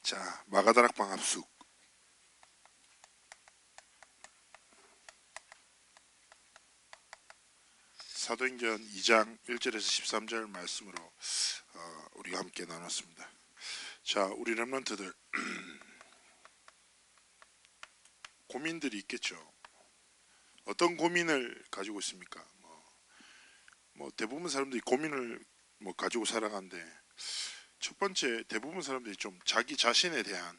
자, 마가다락방 합숙. 사도행전 2장 1절에서 13절 말씀으로 우리가 함께 나눴습니다. 자, 우리 렘넌트들 고민들이 있겠죠. 어떤 고민을 가지고 있습니까? 대부분 사람들이 고민을 가지고 살아가는데, 첫 번째, 대부분 사람들이 좀 자기 자신에 대한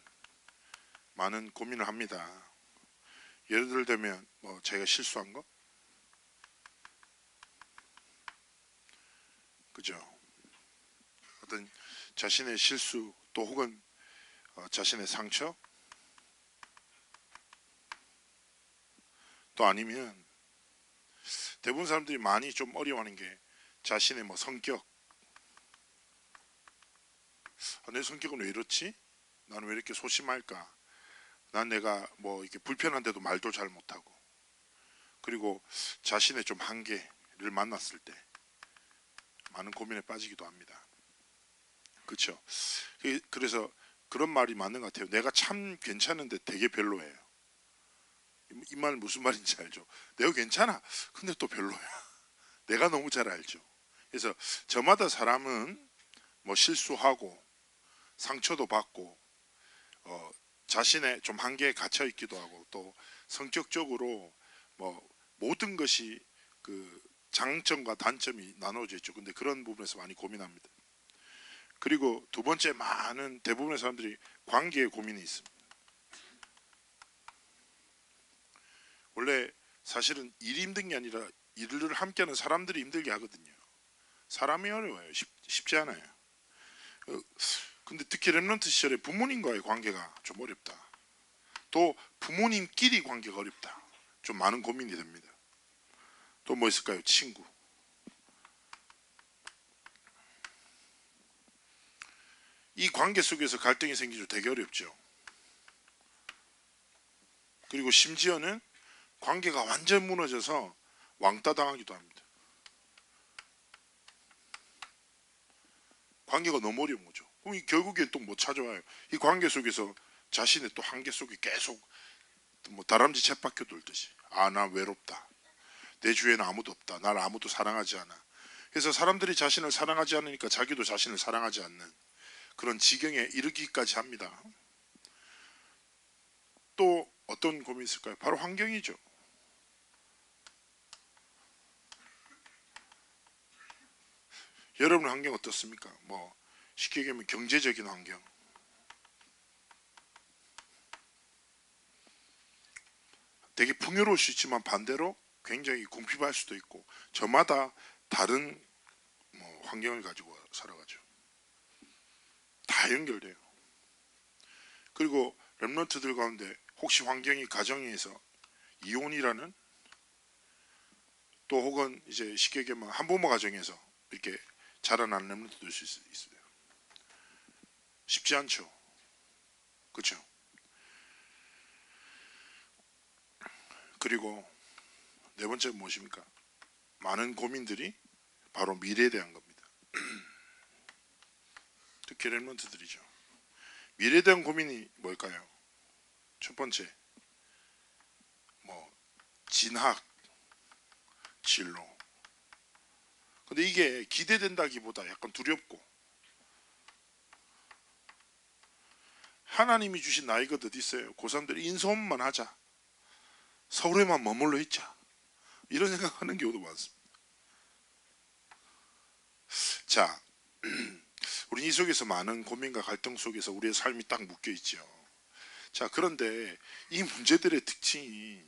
많은 고민을 합니다. 예를 들면 자기가 실수한 거, 그죠? 어떤 자신의 실수, 또 혹은 자신의 상처, 또 아니면 대부분 사람들이 많이 좀 어려워하는 게 자신의 성격. 내 성격은 왜 이렇지? 나는 왜 이렇게 소심할까? 난 내가 이렇게 불편한데도 말도 잘 못하고, 그리고 자신의 좀 한계를 만났을 때 많은 고민에 빠지기도 합니다. 그렇죠? 그래서 그런 말이 맞는 것 같아요. 내가 참 괜찮은데 되게 별로예요. 이 말 무슨 말인지 알죠? 내가 괜찮아, 근데 또 별로야. 내가 너무 잘 알죠. 그래서 저마다 사람은 실수하고 상처도 받고 자신의 좀 한계에 갇혀 있기도 하고, 또 성격적으로 모든 것이 그 장점과 단점이 나눠져 있죠. 근데 그런 부분에서 많이 고민합니다. 그리고 두 번째, 많은 대부분의 사람들이 관계에 고민이 있습니다. 원래 사실은 일이 힘든 게 아니라 일을 함께하는 사람들이 힘들게 하거든요. 사람이 어려워요. 쉽지 않아요. 근데 특히 렘넌트 시절에 부모님과의 관계가 좀 어렵다. 또 부모님끼리 관계가 어렵다. 좀 많은 고민이 됩니다. 또 뭐 있을까요? 친구. 이 관계 속에서 갈등이 생기죠. 되게 어렵죠. 그리고 심지어는 관계가 완전 무너져서 왕따 당하기도 합니다. 관계가 너무 어려운 거죠. 그럼 결국엔 또 못 찾아와요. 이 관계 속에서 자신의 또 한계 속에 계속 다람쥐 쳇바퀴 돌듯이, 나 외롭다, 내 주위에는 아무도 없다, 날 아무도 사랑하지 않아. 그래서 사람들이 자신을 사랑하지 않으니까 자기도 자신을 사랑하지 않는 그런 지경에 이르기까지 합니다. 또 어떤 고민이 있을까요? 바로 환경이죠. 여러분 환경 어떻습니까? 쉽게 얘기하면 경제적인 환경. 되게 풍요로울 수 있지만 반대로 굉장히 궁핍할 수도 있고, 저마다 다른 환경을 가지고 살아가죠. 다 연결돼요. 그리고 렘넌트들 가운데 혹시 환경이 가정에서 이혼이라는, 또 혹은 이제 쉽게 얘기하면 한부모 가정에서 이렇게 자라나는 렘넌트들 수 있어요. 쉽지 않죠. 그렇죠? 그리고 네 번째는 무엇입니까? 많은 고민들이 바로 미래에 대한 겁니다. 특히 렘넌트들이죠. 미래에 대한 고민이 뭘까요? 첫 번째, 진학, 진로. 근데 이게 기대된다기보다 약간 두렵고, 하나님이 주신 나이가 어디 있어요? 고3들이 인서울만 하자, 서울에만 머물러 있자, 이런 생각하는 경우도 많습니다. 자, 우리 이 속에서 많은 고민과 갈등 속에서 우리의 삶이 딱 묶여 있죠. 자, 그런데 이 문제들의 특징이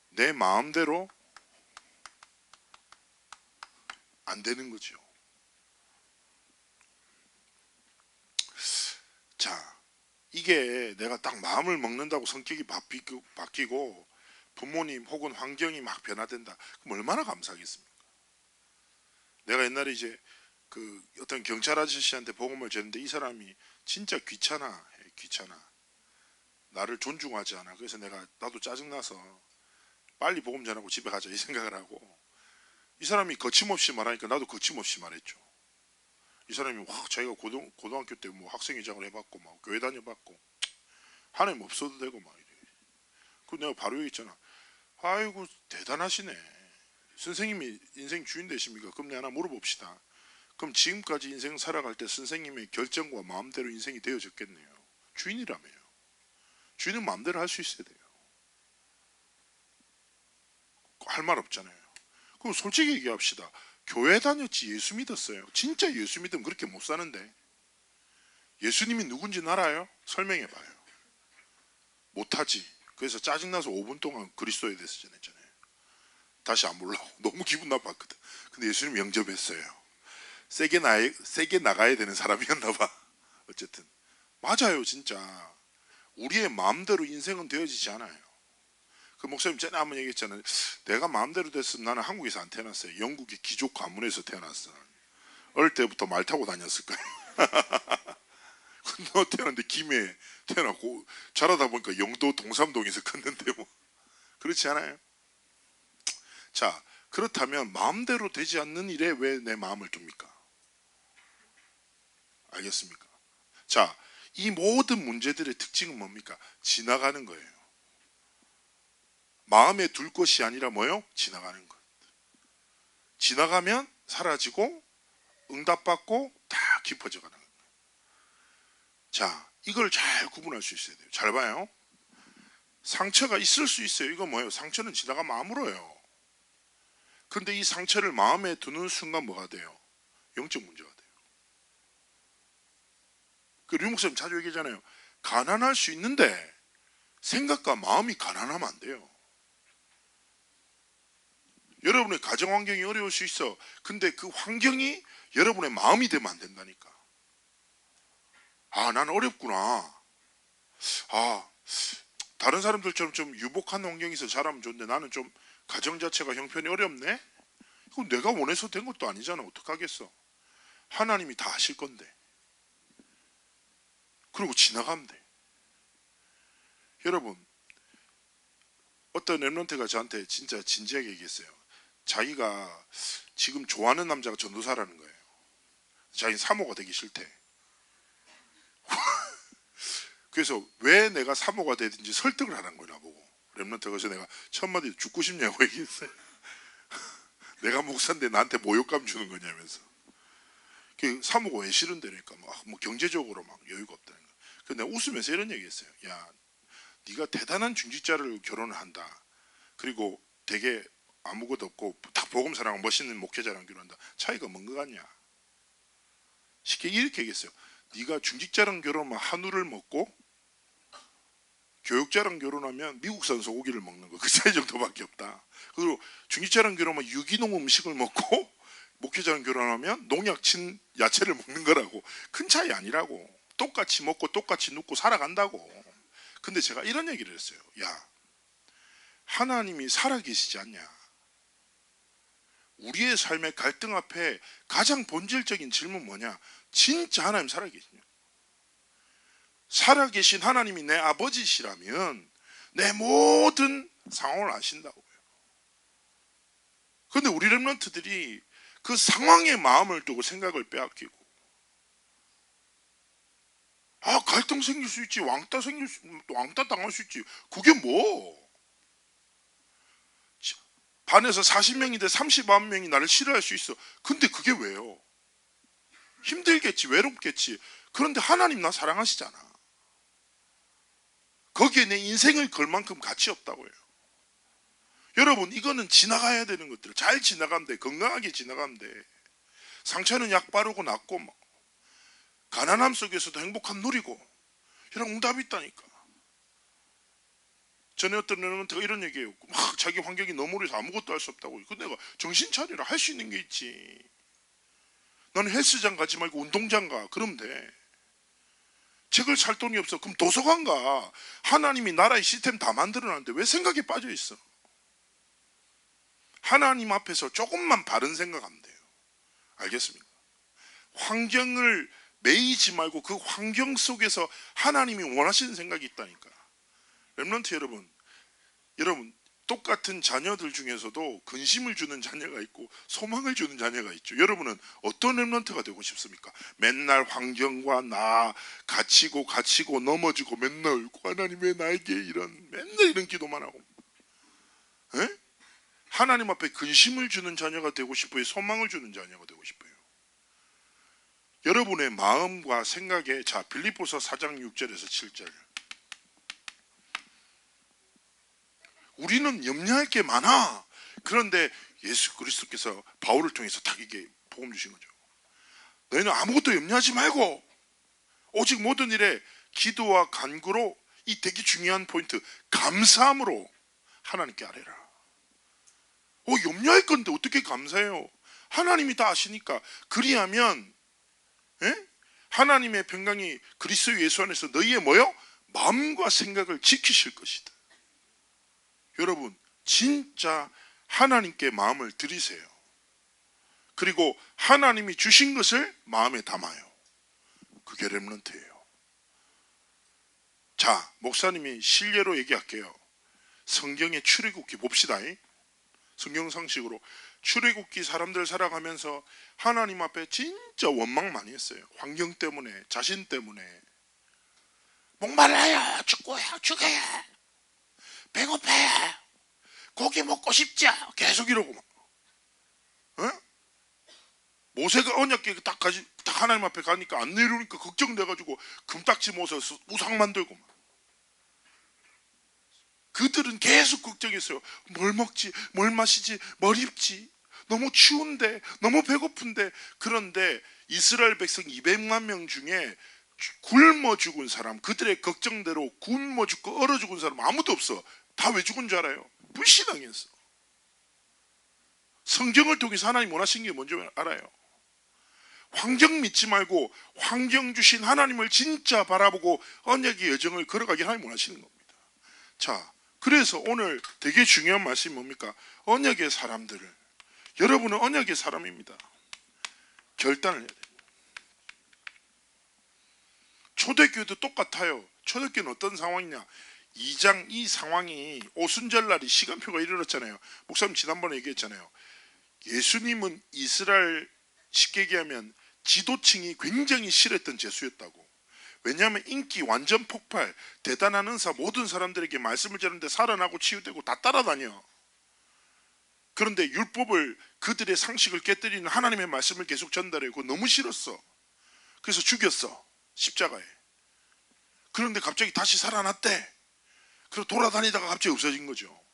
내 마음대로 안 되는 거죠. 자, 이게 내가 딱 마음을 먹는다고 성격이 바뀌고 부모님 혹은 환경이 막 변화된다, 그럼 얼마나 감사하겠습니까? 내가 옛날에 이제 어떤 경찰 아저씨한테 복음을 전했는데, 이 사람이 진짜 귀찮아. 나를 존중하지 않아. 그래서 나도 짜증나서 빨리 복음 전하고 집에 가자 이 생각을 하고, 이 사람이 거침없이 말하니까 나도 거침없이 말했죠. 이 사람이 확 자기가 고등학교 때 뭐 학생회장을 해봤고 막 교회 다녀봤고 하나님 없어도 되고 막 이래. 그 내가 바로 얘기했잖아. 아이고 대단하시네. 선생님이 인생 주인 되십니까? 그럼 내가 하나 물어봅시다. 그럼 지금까지 인생 살아갈 때 선생님의 결정과 마음대로 인생이 되어졌겠네요. 주인이라며요. 주인은 마음대로 할 수 있어야 돼요. 할 말 없잖아요. 그럼 솔직히 얘기합시다. 교회 다녔지 예수 믿었어요. 진짜 예수 믿으면 그렇게 못 사는데. 예수님이 누군지 알아요? 설명해봐요. 못하지. 그래서 짜증나서 5분 동안 그리스도에 대해서 전했잖아요. 다시 안 보려고. 너무 기분 나빴거든. 근데 예수님 영접했어요. 세게 나가야 되는 사람이었나 봐. 어쨌든 맞아요. 진짜 우리의 마음대로 인생은 되어지지 않아요. 그 목사님 전에 한번 얘기했잖아요. 내가 마음대로 됐으면 나는 한국에서 안 태어났어요. 영국의 귀족 가문에서 태어났어. 어릴 때부터 말 타고 다녔을 거예요. 너 태어났는데 김해 태어났고 자라다 보니까 영도 동삼동에서 컸는데 뭐 그렇지 않아요? 자, 그렇다면 마음대로 되지 않는 일에 왜 내 마음을 둡니까? 알겠습니까? 자, 이 모든 문제들의 특징은 뭡니까? 지나가는 거예요. 마음에 둘 것이 아니라 뭐요? 지나가는 것. 지나가면 사라지고 응답받고 다 깊어져 가는 거예요. 자, 이걸 잘 구분할 수 있어야 돼요. 잘 봐요. 상처가 있을 수 있어요. 이거 뭐예요? 상처는 지나가면 아물어요. 그런데 이 상처를 마음에 두는 순간 뭐가 돼요? 영적 문제가 돼요. 그 류 목사님 자주 얘기하잖아요. 가난할 수 있는데 생각과 마음이 가난하면 안 돼요. 여러분의 가정 환경이 어려울 수 있어. 근데 그 환경이 여러분의 마음이 되면 안 된다니까. 아, 난 어렵구나. 아, 다른 사람들처럼 좀 유복한 환경에서 자라면 좋은데 나는 좀 가정 자체가 형편이 어렵네? 그럼 내가 원해서 된 것도 아니잖아. 어떡하겠어. 하나님이 다 하실 건데. 그리고 지나가면 돼. 여러분, 어떤 랩런트가 저한테 진짜 진지하게 얘기했어요. 자기가 지금 좋아하는 남자가 전도사라는 거예요. 자기는 사모가 되기 싫대. 그래서 왜 내가 사모가 되든지 설득을 하는 거야 나보고. 랩런트가 그래서 내가 첫 마디 죽고 싶냐고 얘기했어요. 내가 목사인데 나한테 모욕감 주는 거냐면서. 그 사모가 왜 싫은데니까 뭐 경제적으로 막 여유가 없다는 거야. 근데 내가 웃으면서 이런 얘기했어요. 야, 네가 대단한 중직자를 결혼을 한다. 그리고 되게 아무것도 없고 딱 복음사랑 멋있는 목회자랑 결혼한다. 차이가 뭔 거 같냐? 쉽게 이렇게 얘기했어요. 네가 중직자랑 결혼하면 한우를 먹고 교육자랑 결혼하면 미국산 소고기를 먹는 거. 그 차이 정도밖에 없다. 그리고 중직자랑 결혼하면 유기농 음식을 먹고 목회자랑 결혼하면 농약 친 야채를 먹는 거라고. 큰 차이 아니라고. 똑같이 먹고 똑같이 눕고 살아간다고. 근데 제가 이런 얘기를 했어요. 야, 하나님이 살아계시지 않냐? 우리의 삶의 갈등 앞에 가장 본질적인 질문 뭐냐? 진짜 하나님 살아계시냐? 살아계신 하나님이 내 아버지시라면 내 모든 상황을 아신다고요. 그런데 우리 랩런트들이 그 상황에 마음을 두고 생각을 빼앗기고, 아, 갈등 생길 수 있지, 왕따 당할 수 있지. 그게 뭐? 반에서 40명인데 31명이 나를 싫어할 수 있어. 근데 그게 왜요? 힘들겠지, 외롭겠지. 그런데 하나님 나 사랑하시잖아. 거기에 내 인생을 걸 만큼 가치 없다고요. 여러분, 이거는 지나가야 되는 것들. 잘 지나가면 돼. 건강하게 지나가면 돼. 상처는 약 바르고 낫고, 뭐. 가난함 속에서도 행복함 누리고. 이런 응답이 있다니까. 전에 어떤 랩런트가 이런 얘기해요. 막 자기 환경이 너무 어려서 아무것도 할 수 없다고. 근데 내가 정신 차리라. 할 수 있는 게 있지. 너는 헬스장 가지 말고 운동장 가. 그러면 돼. 책을 살 돈이 없어. 그럼 도서관 가. 하나님이 나라의 시스템 다 만들어놨는데 왜 생각에 빠져 있어? 하나님 앞에서 조금만 바른 생각하면 돼요. 알겠습니까? 환경을 매이지 말고 그 환경 속에서 하나님이 원하시는 생각이 있다니까. 랩런트 여러분 똑같은 자녀들 중에서도 근심을 주는 자녀가 있고 소망을 주는 자녀가 있죠. 여러분은 어떤 렘넌트가 되고 싶습니까? 맨날 환경과 나 갇히고 넘어지고 맨날 울고 하나님 왜 나에게 맨날 이런 기도만 하고, 에? 하나님 앞에 근심을 주는 자녀가 되고 싶어요? 소망을 주는 자녀가 되고 싶어요? 여러분의 마음과 생각에, 자, 빌립보서 4장 6절에서 7절. 우리는 염려할 게 많아. 그런데 예수 그리스도께서 바울을 통해서 딱 이게 복음 주신 거죠. 너희는 아무것도 염려하지 말고 오직 모든 일에 기도와 간구로, 이 되게 중요한 포인트, 감사함으로 하나님께 아뢰라. 염려할 건데 어떻게 감사해요? 하나님이 다 아시니까. 그리하면 하나님의 평강이 그리스도 예수 안에서 너희의 뭐요? 마음과 생각을 지키실 것이다. 여러분, 진짜 하나님께 마음을 드리세요. 그리고 하나님이 주신 것을 마음에 담아요. 그게 렘넌트예요. 자, 목사님이 실례로 얘기할게요. 성경의 출애굽기 봅시다. 성경 상식으로 출애굽기 사람들 살아가면서 하나님 앞에 진짜 원망 많이 했어요. 환경 때문에, 자신 때문에. 목말라요, 죽어요, 배고파요, 고기 먹고 싶죠, 계속 이러고 막. 모세가 언약궤 딱 하나님 앞에 가니까 안 내려오니까 걱정돼가지고 금딱지 모셔서 우상 만들고 막. 그들은 계속 걱정했어요. 뭘 먹지, 뭘 마시지, 뭘 입지, 너무 추운데, 너무 배고픈데. 그런데 이스라엘 백성 200만 명 중에 굶어 죽은 사람, 그들의 걱정대로 굶어 죽고 얼어 죽은 사람 아무도 없어. 다 왜 죽은 줄 알아요? 불신앙했어. 성경을 통해서 하나님 원하신 게 뭔지 알아요. 환경 믿지 말고 환경 주신 하나님을 진짜 바라보고 언약의 여정을 걸어가기 하나님 원하시는 겁니다. 자, 그래서 오늘 되게 중요한 말씀이 뭡니까? 언약의 사람들을, 여러분은 언약의 사람입니다. 결단을 해야 돼요. 초대교회도 똑같아요. 초대교회는 어떤 상황이냐? 2장 이 상황이 오순절날이 시간표가 이르렀잖아요. 목사님 지난번에 얘기했잖아요. 예수님은 이스라엘, 쉽게 얘기하면 지도층이 굉장히 싫어했던 제수였다고. 왜냐하면 인기 완전 폭발, 대단한 은사, 모든 사람들에게 말씀을 전하는데 살아나고 치유되고 다 따라다녀. 그런데 율법을, 그들의 상식을 깨뜨리는 하나님의 말씀을 계속 전달해. 그거 너무 싫었어. 그래서 죽였어, 십자가에. 그런데 갑자기 다시 살아났대. 그리고 돌아다니다가 갑자기 없어진 거죠.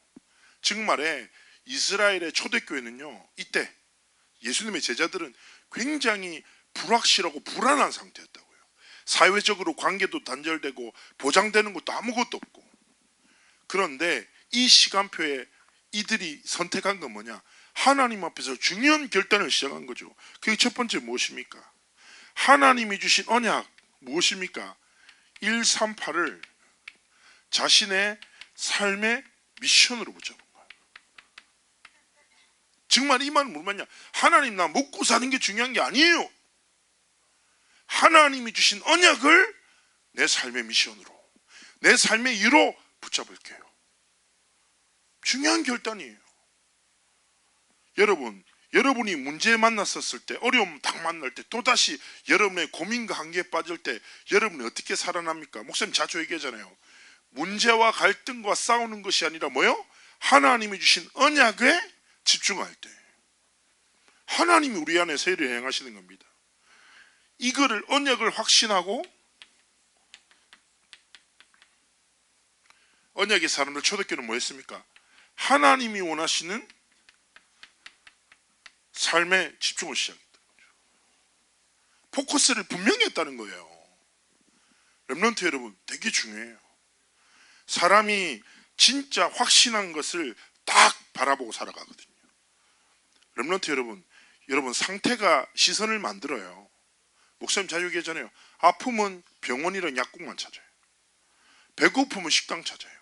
즉 말해 이스라엘의 초대교회는요, 이때 예수님의 제자들은 굉장히 불확실하고 불안한 상태였다고요. 사회적으로 관계도 단절되고 보장되는 것도 아무것도 없고. 그런데 이 시간표에 이들이 선택한 건 뭐냐? 하나님 앞에서 중요한 결단을 시작한 거죠. 그게 첫 번째 무엇입니까? 하나님이 주신 언약 무엇입니까? 138을 자신의 삶의 미션으로 붙잡은 거예요. 정말 이 말은 뭘 말이냐? 하나님, 나 먹고 사는 게 중요한 게 아니에요. 하나님이 주신 언약을 내 삶의 미션으로, 내 삶의 이유로 붙잡을게요. 중요한 결단이에요. 여러분이 문제에 만났었을 때, 어려움 딱 만날 때, 또다시 여러분의 고민과 한계에 빠질 때 여러분이 어떻게 살아납니까? 목사님 자주 얘기하잖아요. 문제와 갈등과 싸우는 것이 아니라 뭐요? 하나님이 주신 언약에 집중할 때 하나님이 우리 안에 세일을 행하시는 겁니다. 이거를, 언약을 확신하고, 언약의 사람들 초대교회는 뭐 했습니까? 하나님이 원하시는 삶에 집중을 시작했다. 포커스를 분명히 했다는 거예요. 렘넌트 여러분, 되게 중요해요. 사람이 진짜 확신한 것을 딱 바라보고 살아가거든요. 렘넌트 여러분 상태가 시선을 만들어요. 목사님 자주 얘기하잖아요. 아프면 병원이랑 약국만 찾아요. 배고프면 식당 찾아요.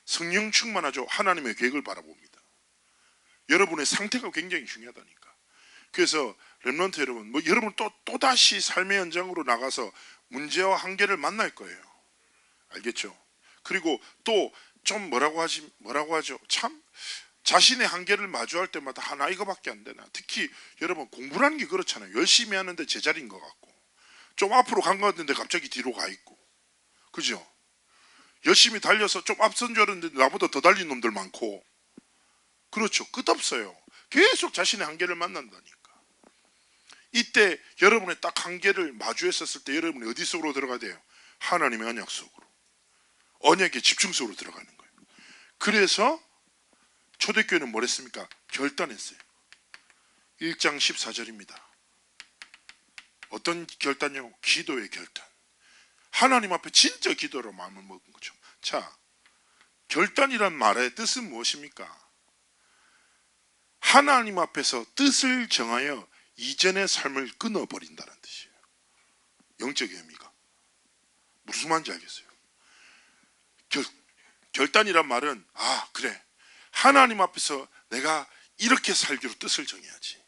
성령 충만하죠. 하나님의 계획을 바라봅니다. 여러분의 상태가 굉장히 중요하다니까. 그래서 렘넌트 여러분, 여러분 또다시 삶의 현장으로 나가서 문제와 한계를 만날 거예요. 알겠죠? 그리고 또 좀 뭐라고 하죠? 참 자신의 한계를 마주할 때마다 하나 이거밖에 안 되나. 특히 여러분 공부라는 게 그렇잖아요. 열심히 하는데 제자리인 것 같고 좀 앞으로 간 것 같은데 갑자기 뒤로 가 있고, 그죠? 열심히 달려서 좀 앞선 줄 알았는데 나보다 더 달린 놈들 많고, 그렇죠. 끝없어요. 계속 자신의 한계를 만난다니까. 이때 여러분의 딱 한계를 마주했었을 때 여러분이 어디 속으로 들어가야 돼요? 하나님의 언약 속으로, 언약의 집중 속으로 들어가는 거예요. 그래서 초대교회는 뭘 했습니까? 결단했어요. 1장 14절입니다. 어떤 결단이요? 기도의 결단. 하나님 앞에 진짜 기도로 마음을 먹은 거죠. 자, 결단이란 말의 뜻은 무엇입니까? 하나님 앞에서 뜻을 정하여 이전의 삶을 끊어버린다는 뜻이에요. 영적의 의미가. 무슨 말인지 알겠어요? 결단이란 말은 그래, 하나님 앞에서 내가 이렇게 살기로 뜻을 정해야지.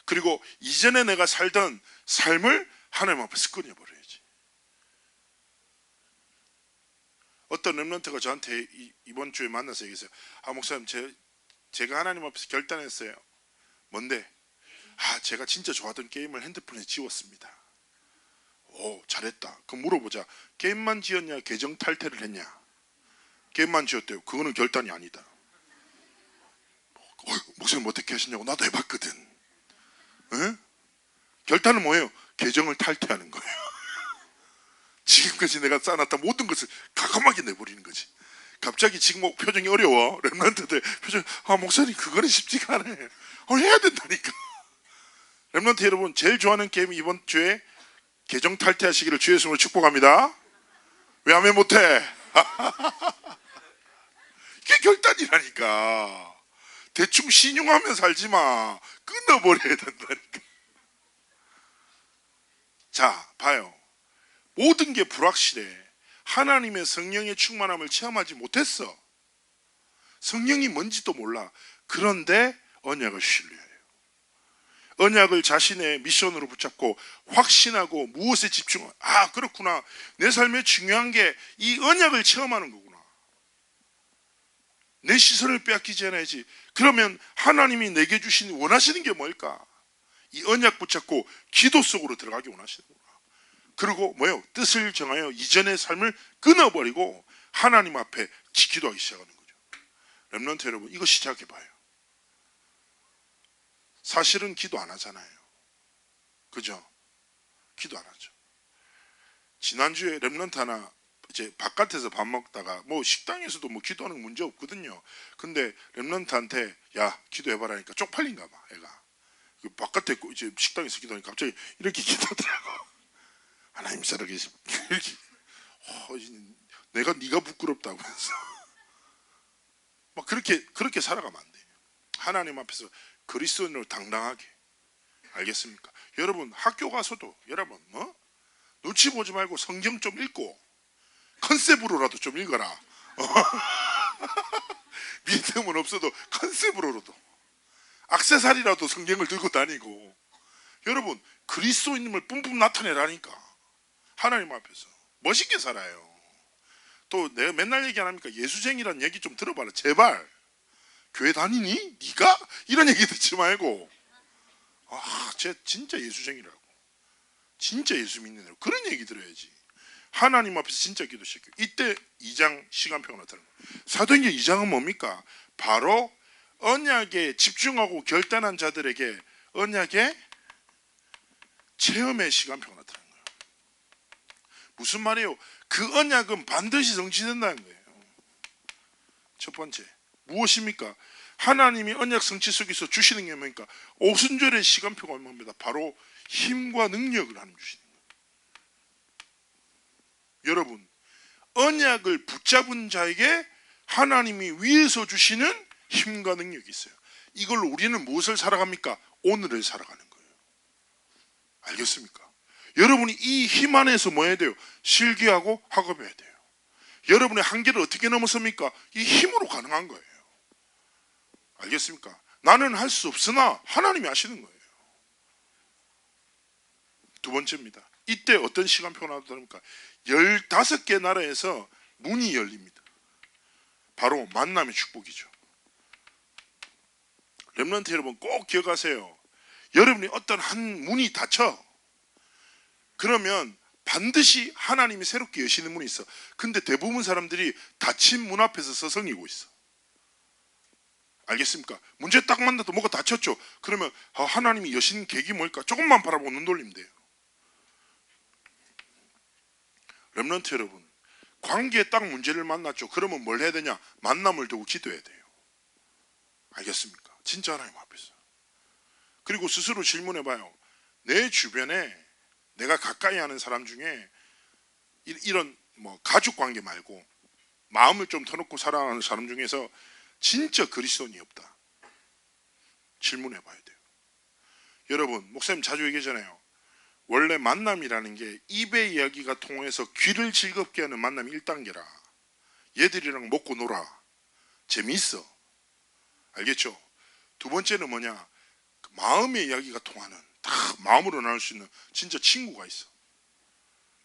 그리고 이전에 내가 살던 삶을 하나님 앞에서 끊어버려야지. 어떤 렘넌트가 저한테 이번 주에 만나서 얘기했어요. 목사님, 제가 하나님 앞에서 결단했어요. 뭔데? 제가 진짜 좋아하던 게임을 핸드폰에 지웠습니다. 오, 잘했다. 그럼 물어보자. 게임만 지었냐, 계정 탈퇴를 했냐? 게임만 지었대요. 그거는 결단이 아니다. 목사님 어떻게 하시냐고. 나도 해봤거든. 에? 결단은 뭐예요? 계정을 탈퇴하는 거예요. 지금까지 내가 쌓아놨던 모든 것을 가감하게 내버리는 거지. 갑자기 지금 표정이 어려워. 렘넌트들 표정, 목사님 그거는 쉽지가 않아. 해야 된다니까. 렘넌트 여러분, 제일 좋아하는 게임이 이번 주에 계정 탈퇴하시기를 주의 이름으로 축복합니다. 왜 하면 못해? 이게 결단이라니까. 대충 신용하면 살지마. 끊어버려야 된다니까. 자, 봐요. 모든 게 불확실해. 하나님의 성령의 충만함을 체험하지 못했어. 성령이 뭔지도 몰라. 그런데 언약을 신뢰해요. 언약을 자신의 미션으로 붙잡고 확신하고 무엇에 집중하고, 그렇구나, 내 삶에 중요한 게 이 언약을 체험하는 거구나. 내 시선을 빼앗기지 않아야지. 그러면 하나님이 내게 주신 원하시는 게 뭘까? 이 언약 붙잡고 기도 속으로 들어가기 원하시는구나. 그리고 뭐예요? 뜻을 정하여 이전의 삶을 끊어버리고 하나님 앞에 기도하기 시작하는 거죠. 렘넌트 여러분, 이거 시작해봐요. 사실은 기도 안 하잖아요. 그죠? 기도 안 하죠. 지난주에 렘넌트 하나 이제 바깥에서 밥 먹다가 식당에서도 기도하는 문제 없거든요. 근데 렘넌트한테 야, 기도해봐라니까 쪽팔린가 봐, 애가. 바깥에 이제 식당에서 기도하니까 갑자기 이렇게 기도하더라고. 하나님 살아계시. 내가 네가 부끄럽다고 해서 막 그렇게 살아가면 안 돼요. 하나님 앞에서 그리스도인으로 당당하게. 알겠습니까? 여러분 학교 가서도 여러분 눈치 보지 말고 성경 좀 읽고 컨셉으로라도 좀 읽어라. 믿음은 없어도 컨셉으로라도, 액세서리라도 성경을 들고 다니고. 여러분 그리스도인임을 뿜뿜 나타내라니까. 하나님 앞에서 멋있게 살아요. 또 내가 맨날 얘기 안 합니까? 예수쟁이란 얘기 좀 들어봐라 제발. 교회 다니니? 네가? 이런 얘기 듣지 말고 쟤 진짜 예수쟁이라고, 진짜 예수 믿는 애라고, 그런 얘기 들어야지. 하나님 앞에서 진짜 기도 시작해요. 이때 2장 시간표가 나타나는 거예요. 사도행전 2장은 뭡니까? 바로 언약에 집중하고 결단한 자들에게 언약의 체험의 시간표가 나타나는 거예요. 무슨 말이에요? 그 언약은 반드시 성취된다는 거예요. 첫 번째 무엇입니까? 하나님이 언약 성취 속에서 주시는 게 뭡니까? 오순절의 시간표가 뭡니다? 바로 힘과 능력을 하나님 주시는 거예요. 여러분 언약을 붙잡은 자에게 하나님이 위에서 주시는 힘과 능력이 있어요. 이걸로 우리는 무엇을 살아갑니까? 오늘을 살아가는 거예요. 알겠습니까? 여러분이 이 힘 안에서 뭐 해야 돼요? 실기하고 학업해야 돼요. 여러분의 한계를 어떻게 넘어섭니까? 이 힘으로 가능한 거예요. 알겠습니까? 나는 할 수 없으나 하나님이 하시는 거예요. 두 번째입니다. 이때 어떤 시간표가 나타납니까? 15개 나라에서 문이 열립니다. 바로 만남의 축복이죠. 렘넌트 여러분 꼭 기억하세요. 여러분이 어떤 한 문이 닫혀. 그러면 반드시 하나님이 새롭게 여시는 문이 있어. 근데 대부분 사람들이 닫힌 문 앞에서 서성이고 있어. 알겠습니까? 문제 딱 만나도 뭐가 닫혔죠. 그러면 하나님이 여신 계기 뭘까? 조금만 바라보고 눈 돌리면 돼요. 렘넌트 여러분, 관계에 딱 문제를 만났죠. 그러면 뭘 해야 되냐? 만남을 두고 기도해야 돼요. 알겠습니까? 진짜 하나님 앞에서. 그리고 스스로 질문해봐요. 내 주변에 내가 가까이 하는 사람 중에 이런 뭐 가족 관계 말고 마음을 좀 터놓고 살아가는 사람 중에서 진짜 그리스도인이 없다. 질문해봐야 돼요. 여러분, 목사님 자주 얘기하잖아요. 원래 만남이라는 게 입의 이야기가 통해서 귀를 즐겁게 하는 만남이 1단계라. 얘들이랑 먹고 놀아. 재미있어. 알겠죠? 두 번째는 뭐냐? 마음의 이야기가 통하는, 다 마음으로 나눌 수 있는 진짜 친구가 있어.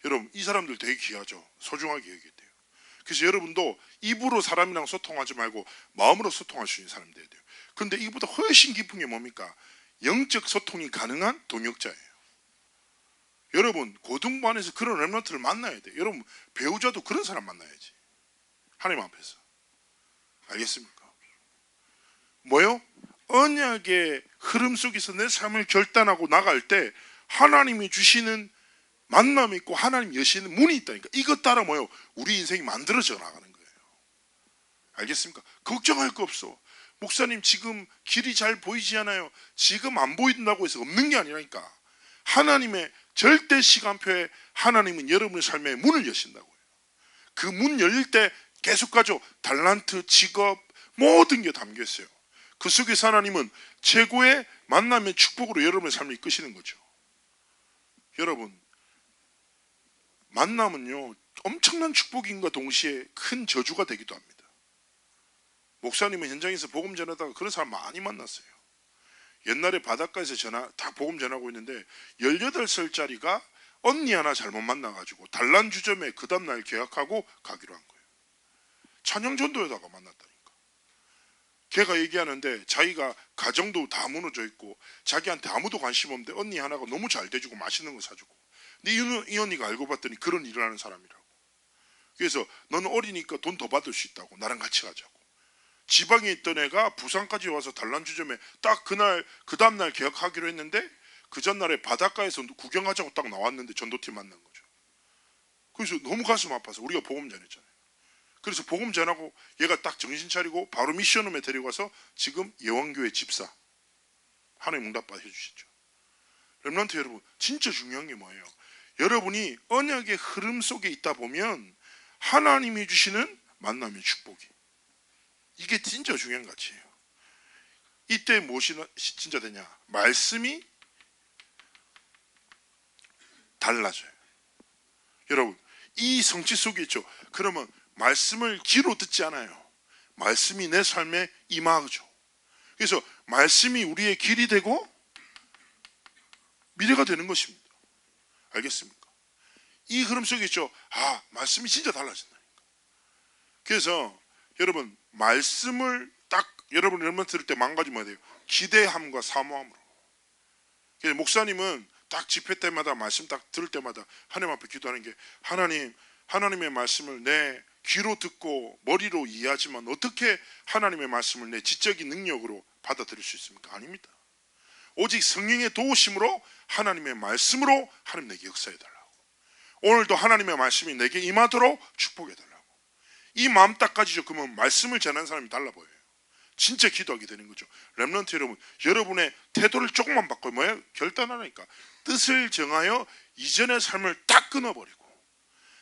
여러분, 이 사람들 되게 귀하죠. 소중하게 여겨야 돼요. 그래서 여러분도 입으로 사람이랑 소통하지 말고 마음으로 소통할 수 있는 사람이 돼야 돼요. 근데 이보다 훨씬 깊은 게 뭡니까? 영적 소통이 가능한 동역자예요. 여러분, 고등반에서 그런 렘넌트를 만나야 돼요. 여러분, 배우자도 그런 사람 만나야지. 하나님 앞에서. 알겠습니까? 뭐요? 언약의 흐름 속에서 내 삶을 결단하고 나갈 때 하나님이 주시는 만남이 있고 하나님 여시는 문이 있다니까. 이것 따라 뭐요? 우리 인생이 만들어져 나가는 거예요. 알겠습니까? 걱정할 거 없어. 목사님 지금 길이 잘 보이지 않아요. 지금 안 보인다고 해서 없는 게 아니라니까. 하나님의 절대 시간표에 하나님은 여러분의 삶에 문을 여신다고요. 그 문 열릴 때 계속 가죠. 달란트, 직업 모든 게 담겨 있어요. 그 속에서 하나님은 최고의 만남의 축복으로 여러분의 삶을 이끄시는 거죠. 여러분, 만남은요 엄청난 축복인과 동시에 큰 저주가 되기도 합니다. 목사님은 현장에서 복음 전하다가 그런 사람 많이 만났어요. 옛날에 바닷가에서 다 복음 전하고 있는데 18살짜리가 언니 하나 잘못 만나가지고 단란주점에 그 다음날 계약하고 가기로 한 거예요. 찬양전도에다가 만났다니까. 걔가 얘기하는데 자기가 가정도 다 무너져 있고 자기한테 아무도 관심 없는데 언니 하나가 너무 잘 대주고 맛있는 거 사주고. 근데 이 언니가 알고 봤더니 그런 일을 하는 사람이라고. 그래서 너는 어리니까 돈 더 받을 수 있다고. 나랑 같이 가자고. 지방에 있던 애가 부산까지 와서 단란주점에 딱 그날 그 다음날 계약하기로 했는데 그 전날에 바닷가에서 구경하자고 딱 나왔는데 전도팀 만난 거죠. 그래서 너무 가슴 아파서 우리가 복음 전했잖아요. 그래서 복음 전하고 얘가 딱 정신 차리고 바로 미션홈에 데려가서 지금 예원교회 집사. 하나님 응답받아 해주시죠. 렘넌트 여러분, 진짜 중요한 게 뭐예요? 여러분이 언약의 흐름 속에 있다 보면 하나님이 주시는 만남의 축복이, 이게 진짜 중요한 가치예요. 이때 무엇이 진짜 되냐? 말씀이 달라져요. 여러분, 이 성취 속에 있죠. 그러면 말씀을 귀로 듣지 않아요. 말씀이 내 삶에 임하죠. 그래서 말씀이 우리의 길이 되고 미래가 되는 것입니다. 알겠습니까? 이 흐름 속에 있죠. 말씀이 진짜 달라진다니까. 그래서 여러분, 말씀을 딱 여러분 여러분 들을 때 망가지면 돼요. 기대함과 사모함으로. 그래서 목사님은 딱 집회 때마다 말씀 딱 들을 때마다 하나님 앞에 기도하는 게, 하나님의 말씀을 내 귀로 듣고 머리로 이해하지만 어떻게 하나님의 말씀을 내 지적인 능력으로 받아들일 수 있습니까? 아닙니다. 오직 성령의 도우심으로 하나님의 말씀으로 하나님 내게 역사해달라고. 오늘도 하나님의 말씀이 내게 임하도록 축복해달라고. 이 마음 딱 가지죠. 그러면 말씀을 전하는 사람이 달라 보여요. 진짜 기도하게 되는 거죠. 렘넌트 여러분, 여러분의 태도를 조금만 바꿔요. 뭐예요? 결단하니까 뜻을 정하여 이전의 삶을 딱 끊어버리고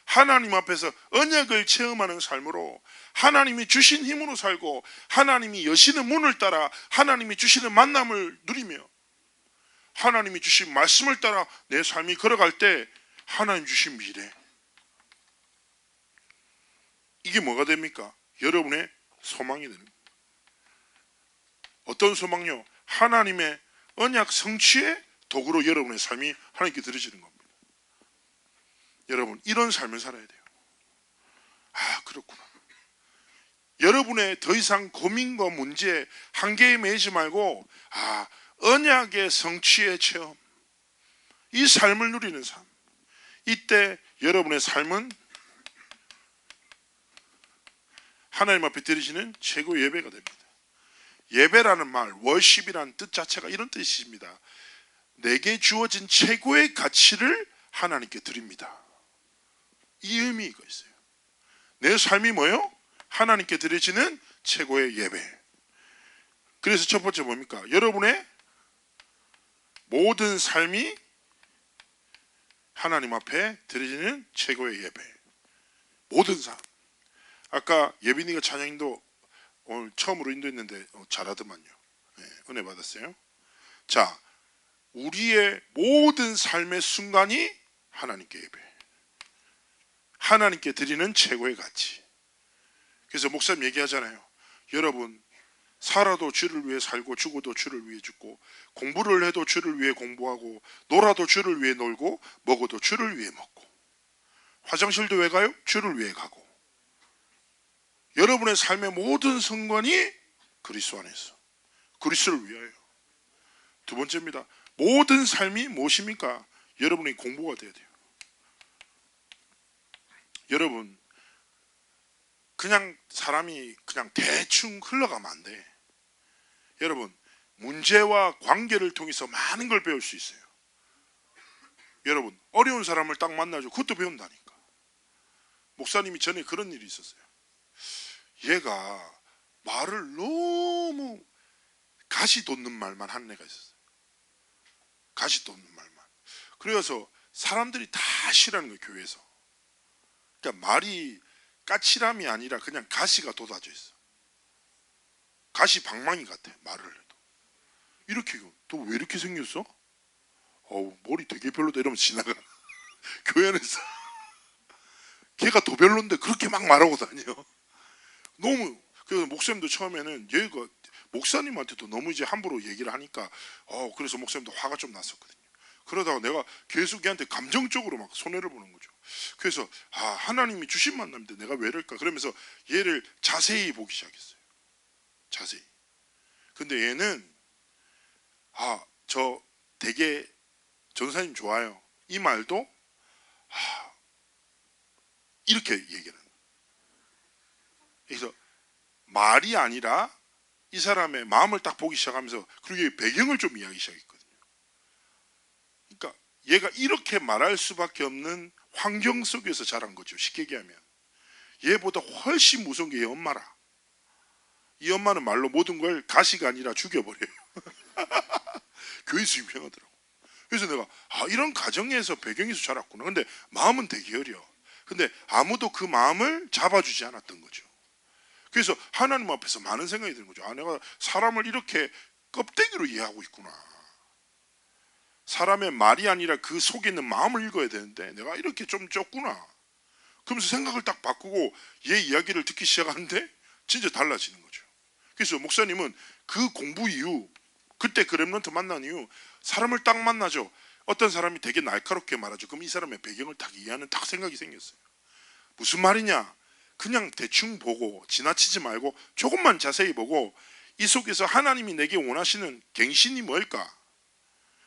하나님 앞에서 언약을 체험하는 삶으로 하나님이 주신 힘으로 살고 하나님이 여시는 문을 따라 하나님이 주시는 만남을 누리며 하나님이 주신 말씀을 따라 내 삶이 걸어갈 때 하나님 주신 미래, 이게 뭐가 됩니까? 여러분의 소망이 되는 겁니다. 어떤 소망요? 하나님의 언약 성취의 도구로 여러분의 삶이 하나님께 드려지는 겁니다. 여러분, 이런 삶을 살아야 돼요. 그렇구나. 여러분의 더 이상 고민과 문제, 한계에 매이지 말고 언약의 성취의 체험, 이 삶을 누리는 삶. 이때 여러분의 삶은 하나님 앞에 드리시는 최고의 예배가 됩니다. 예배라는 말, 월십이라는 뜻 자체가 이런 뜻입니다. 내게 주어진 최고의 가치를 하나님께 드립니다. 이 의미가 있어요. 내 삶이 뭐예요? 하나님께 드려지는 최고의 예배. 그래서 첫 번째 뭡니까? 여러분의 모든 삶이 하나님 앞에 드려지는 최고의 예배. 모든 삶. 아까 예빈이가 찬양인도 오늘 처음으로 인도했는데 잘하더만요. 네, 은혜 받았어요. 자, 우리의 모든 삶의 순간이 하나님께 예배. 하나님께 드리는 최고의 가치. 그래서 목사님 얘기하잖아요. 여러분, 살아도 주를 위해 살고 죽어도 주를 위해 죽고, 공부를 해도 주를 위해 공부하고, 놀아도 주를 위해 놀고, 먹어도 주를 위해 먹고, 화장실도 왜 가요? 주를 위해 가고. 여러분의 삶의 모든 순간이 그리스도 안에서, 그리스도를 위하여. 두 번째입니다. 모든 삶이 무엇입니까? 여러분의 공부가 돼야 돼요. 여러분, 그냥 사람이 그냥 대충 흘러가면 안 돼. 여러분, 문제와 관계를 통해서 많은 걸 배울 수 있어요. 여러분, 어려운 사람을 딱 만나죠. 그것도 배운다니까. 목사님이 전에 그런 일이 있었어요. 얘가 말을 너무 가시 돋는 말만 하는 애가 있었어요. 가시 돋는 말만. 그래서 사람들이 다 싫어하는 거예요, 교회에서. 그러니까 말이 까칠함이 아니라 그냥 가시가 돋아져 있어. 가시 방망이 같아, 말을 해도. 이렇게, 너 왜 이렇게 생겼어? 머리 되게 별로다 이러면 지나가. 교회 안에서 걔가 더 별론데 그렇게 막 말하고 다녀. 너무. 그래서 목사님도 처음에는 얘가 목사님한테도 너무 이제 함부로 얘기를 하니까 그래서 목사님도 화가 좀 났었거든요. 그러다가 내가 계속 얘한테 감정적으로 막 손해를 보는 거죠. 그래서 하나님이 주신 만남인데 내가 왜 이럴까 그러면서 얘를 자세히 보기 시작했어요. 자세히. 근데 얘는 저 되게 전사님 좋아요. 이 말도 이렇게 얘기하는 거예요. 그래서 말이 아니라 이 사람의 마음을 딱 보기 시작하면서 그리고 배경을 좀 이야기 시작했거든요. 그러니까 얘가 이렇게 말할 수밖에 없는 환경 속에서 자란 거죠. 쉽게 얘기하면 얘보다 훨씬 무서운 게 얘 엄마라. 이 엄마는 말로 모든 걸 가시가 아니라 죽여버려요. 교회에서 유명하더라고. 그래서 내가 이런 가정에서 배경에서 자랐구나. 근데 마음은 되게 어려. 근데 아무도 그 마음을 잡아주지 않았던 거죠. 그래서 하나님 앞에서 많은 생각이 드는 거죠. 내가 사람을 이렇게 껍데기로 이해하고 있구나. 사람의 말이 아니라 그 속에 있는 마음을 읽어야 되는데 내가 이렇게 좀 좁구나. 그러면서 생각을 딱 바꾸고 얘 이야기를 듣기 시작하는데 진짜 달라지는 거죠. 그래서 목사님은 그 공부 이후, 그때 그 렘넌트 만난 이후 사람을 딱 만나죠. 어떤 사람이 되게 날카롭게 말하죠. 그럼 이 사람의 배경을 딱 이해하는 딱 생각이 생겼어요. 무슨 말이냐? 그냥 대충 보고 지나치지 말고 조금만 자세히 보고 이 속에서 하나님이 내게 원하시는 갱신이 뭘까?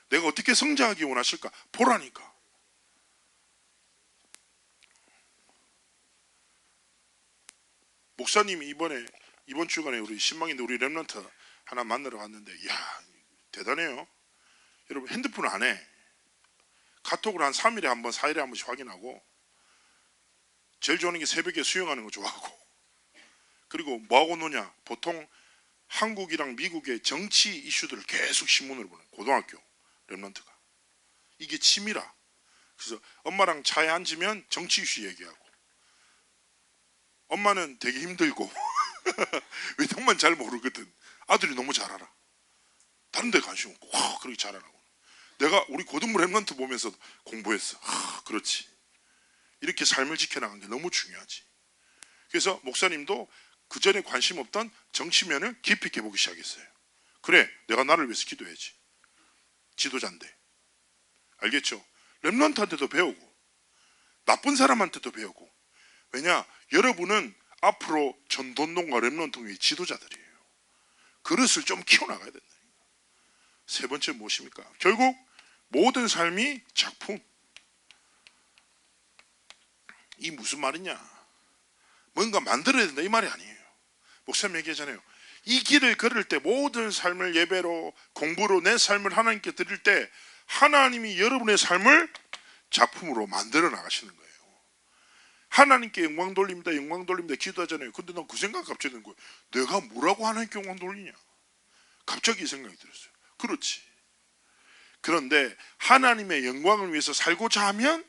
내가 어떻게 성장하기 원하실까? 보라니까. 목사님이 이번 주간에 우리 신망인데 우리 렘넌트 하나 만나러 갔는데 대단해요. 여러분 핸드폰 안 해. 카톡을 한 3일에 한 번, 4일에 한 번씩 확인하고 제일 좋아하는 게 새벽에 수영하는 거 좋아하고 그리고 뭐하고 노냐? 보통 한국이랑 미국의 정치 이슈들을 계속 신문으로 보는 고등학교 렘넌트가. 이게 취미라. 그래서 엄마랑 차에 앉으면 정치 이슈 얘기하고 엄마는 되게 힘들고 외통만 잘 모르거든. 아들이 너무 잘 알아. 다른 데 관심 없고 그렇게 잘하라고. 내가 우리 고등부 렘넌트 보면서 공부했어. 그렇지. 이렇게 삶을 지켜나가는 게 너무 중요하지. 그래서 목사님도 그 전에 관심 없던 정치면을 깊이 있게 보기 시작했어요. 그래, 내가 나를 위해서 기도해야지. 지도자인데. 알겠죠? 렘넌트한테도 배우고 나쁜 사람한테도 배우고. 왜냐? 여러분은 앞으로 전도운동과 렘넌트의 지도자들이에요. 그릇을 좀 키워나가야 된다. 세 번째 무엇입니까? 결국 모든 삶이 작품. 이 무슨 말이냐? 뭔가 만들어야 된다 이 말이 아니에요. 목사님 얘기하잖아요. 이 길을 걸을 때 모든 삶을 예배로 공부로 내 삶을 하나님께 드릴 때 하나님이 여러분의 삶을 작품으로 만들어 나가시는 거예요. 하나님께 영광 돌립니다. 영광 돌립니다. 기도하잖아요. 근데 난 그 생각 갑자기 드는 거예요. 내가 뭐라고 하나님께 영광 돌리냐? 갑자기 이 생각이 들었어요. 그렇지. 그런데 하나님의 영광을 위해서 살고자 하면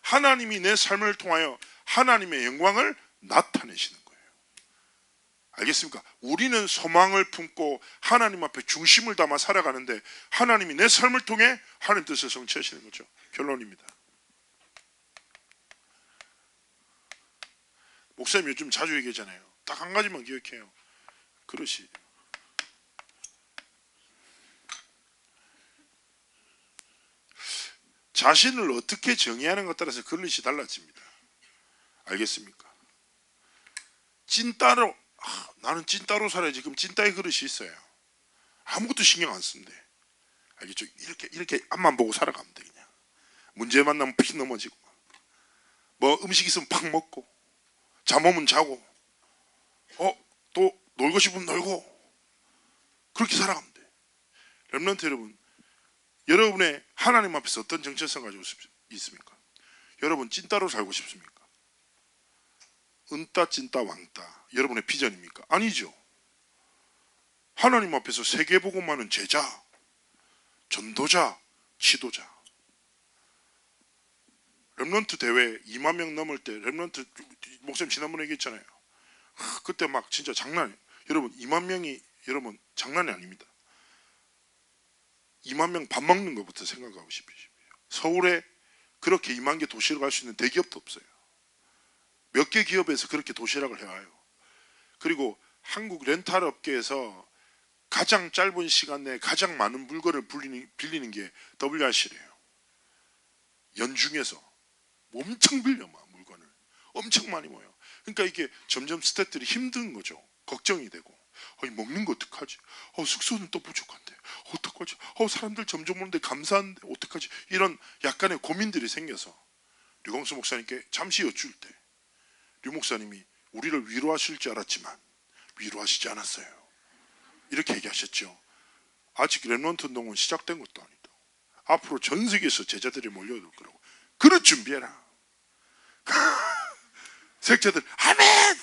하나님이 내 삶을 통하여 하나님의 영광을 나타내시는 거예요. 알겠습니까? 우리는 소망을 품고 하나님 앞에 중심을 담아 살아가는데 하나님이 내 삶을 통해 하나님 뜻을 성취하시는 거죠. 결론입니다. 목사님 요즘 자주 얘기하잖아요. 딱 한 가지만 기억해요. 그릇이 자신을 어떻게 정의하는 것 따라서 그릇이 달라집니다. 알겠습니까? 찐따로 나는 찐따로 살아야지. 그럼 찐따의 그릇이 있어요. 아무것도 신경 안 쓰면 돼. 알겠죠? 이렇게 앞만 보고 살아가면 돼. 그냥 문제 만나면 픽 넘어지고 뭐 음식 있으면 팍 먹고 잠 오면 자고 또 놀고 싶으면 놀고 그렇게 살아가면 돼. 렘넌트 여러분, 여러분의 하나님 앞에서 어떤 정체성 가지고 있습니까? 여러분 찐따로 살고 싶습니까? 은따 찐따 왕따 여러분의 비전입니까? 아니죠. 하나님 앞에서 세계복음하는 제자, 전도자, 지도자. 렘넌트 대회 2만 명 넘을 때 렘넌트 목사님 지난번에 얘기했잖아요. 그때 막 진짜 장난이에요. 여러분 2만 명이 여러분 장난이 아닙니다. 2만 명 밥 먹는 것부터 생각하고 싶으시죠. 서울에 그렇게 2만 개 도시락 갈 수 있는 대기업도 없어요. 몇 개 기업에서 그렇게 도시락을 해와요. 그리고 한국 렌탈 업계에서 가장 짧은 시간 내에 가장 많은 물건을 빌리는 게 WRC래요. 연중에서 엄청 빌려 물건을 엄청 많이 모여. 그러니까 이게 점점 스태프들이 힘든 거죠. 걱정이 되고 먹는 거 어떡하지? 숙소는 또 부족한데 어떡하지? 사람들 점점 오는데 감사한데 어떡하지? 이런 약간의 고민들이 생겨서 류광수 목사님께 잠시 여쭐 때 류 목사님이 우리를 위로하실 줄 알았지만 위로하시지 않았어요. 이렇게 얘기하셨죠. 아직 렘넌트 운동은 시작된 것도 아니다. 앞으로 전 세계에서 제자들이 몰려들 거라고. 그릇 준비해라. 색자들 아멘!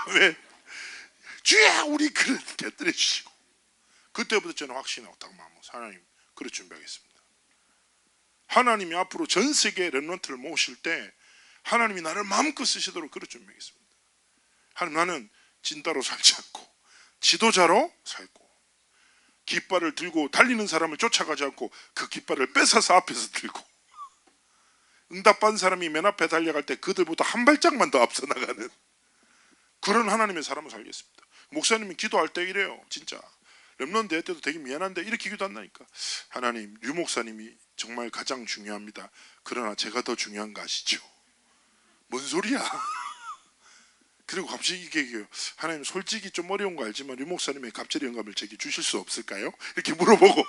아멘! 주야 우리 그릇 곁들여 주시고. 그때부터 저는 확신하고 딱 마음먹어서 하나님 그릇 준비하겠습니다. 하나님이 앞으로 전 세계 렘넌트를 모으실 때 하나님이 나를 마음껏 쓰시도록 그릇 준비하겠습니다. 하나님 나는 찐따로 살지 않고 지도자로 살고 깃발을 들고 달리는 사람을 쫓아가지 않고 그 깃발을 뺏어서 앞에서 들고 응답받은 사람이 맨 앞에 달려갈 때 그들보다 한 발짝만 더 앞서 나가는 그런 하나님의 사람을 살겠습니다. 목사님이 기도할 때 이래요. 진짜 렘넌트 대회 때도 되게 미안한데 이렇게 기도한다니까. 하나님 류 목사님이 정말 가장 중요합니다. 그러나 제가 더 중요한 거 아시죠? 뭔 소리야? 그리고 갑자기 이게 하나님 솔직히 좀 어려운 거 알지만 류 목사님의 갑절의 영감을 제게 주실 수 없을까요? 이렇게 물어보고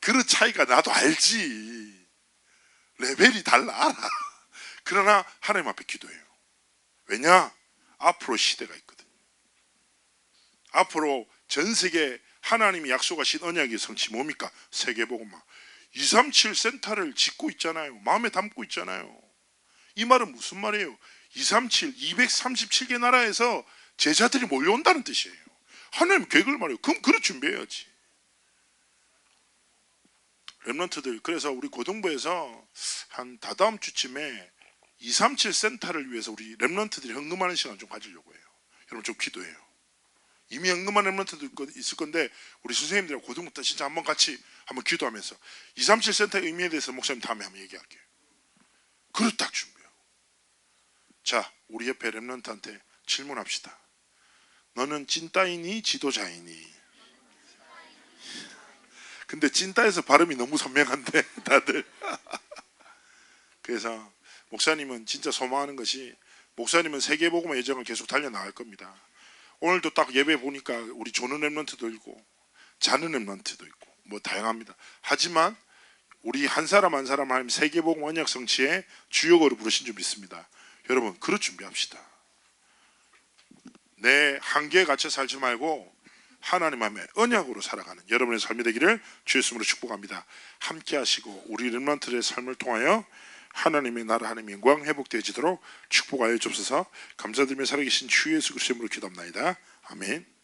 그 차이가 나도 알지. 레벨이 달라. 그러나 하나님 앞에 기도해요. 왜냐? 앞으로 시대가 있거든요. 앞으로 전 세계 하나님이 약속하신 언약의 성취 뭡니까? 세계복음화 237 센터를 짓고 있잖아요. 마음에 담고 있잖아요. 이 말은 무슨 말이에요? 237, 237개 나라에서 제자들이 몰려온다는 뜻이에요. 하나님 계획을 말해요. 그럼 그릇 준비해야지. 렘넌트들 그래서 우리 고등부에서 한 다다음 주쯤에 237 센터를 위해서 우리 렘넌트들이 헌금하는 시간 좀 가지려고 해요. 여러분 좀 기도해요. 이미 헌금한 렘넌트도 있을 건데 우리 선생님들하고 고등부 때 진짜 한번 같이 한번 기도하면서 237 센터의 의미에 대해서 목사님 다음에 한번 얘기할게요. 그릇 딱 준비하고. 자, 우리 옆에 렘넌트한테 질문합시다. 너는 찐따이니 지도자이니? 근데 찐따에서 발음이 너무 선명한데 다들. 그래서 목사님은 진짜 소망하는 것이 목사님은 세계복음의 여정을 계속 달려나갈 겁니다. 오늘도 딱 예배 보니까 우리 조는 랩런트도 있고 자는 랩런트도 있고 뭐 다양합니다. 하지만 우리 한 사람 한 사람 하나님 세계복음 언약 성취의 주역으로 부르신 줄 믿습니다. 여러분 그럴 준비합시다. 내 한계에 갇혀 살지 말고 하나님 앞에 언약으로 살아가는 여러분의 삶이 되기를 주의 이름으로 축복합니다. 함께 하시고 우리 렘넌트들의 삶을 통하여 하나님의 나라 하나님의 영광 회복되어지도록 축복하여 주옵소서. 감사드리며 살아계신 주 예수 그리스도의 이름으로 기도합나이다. 아멘.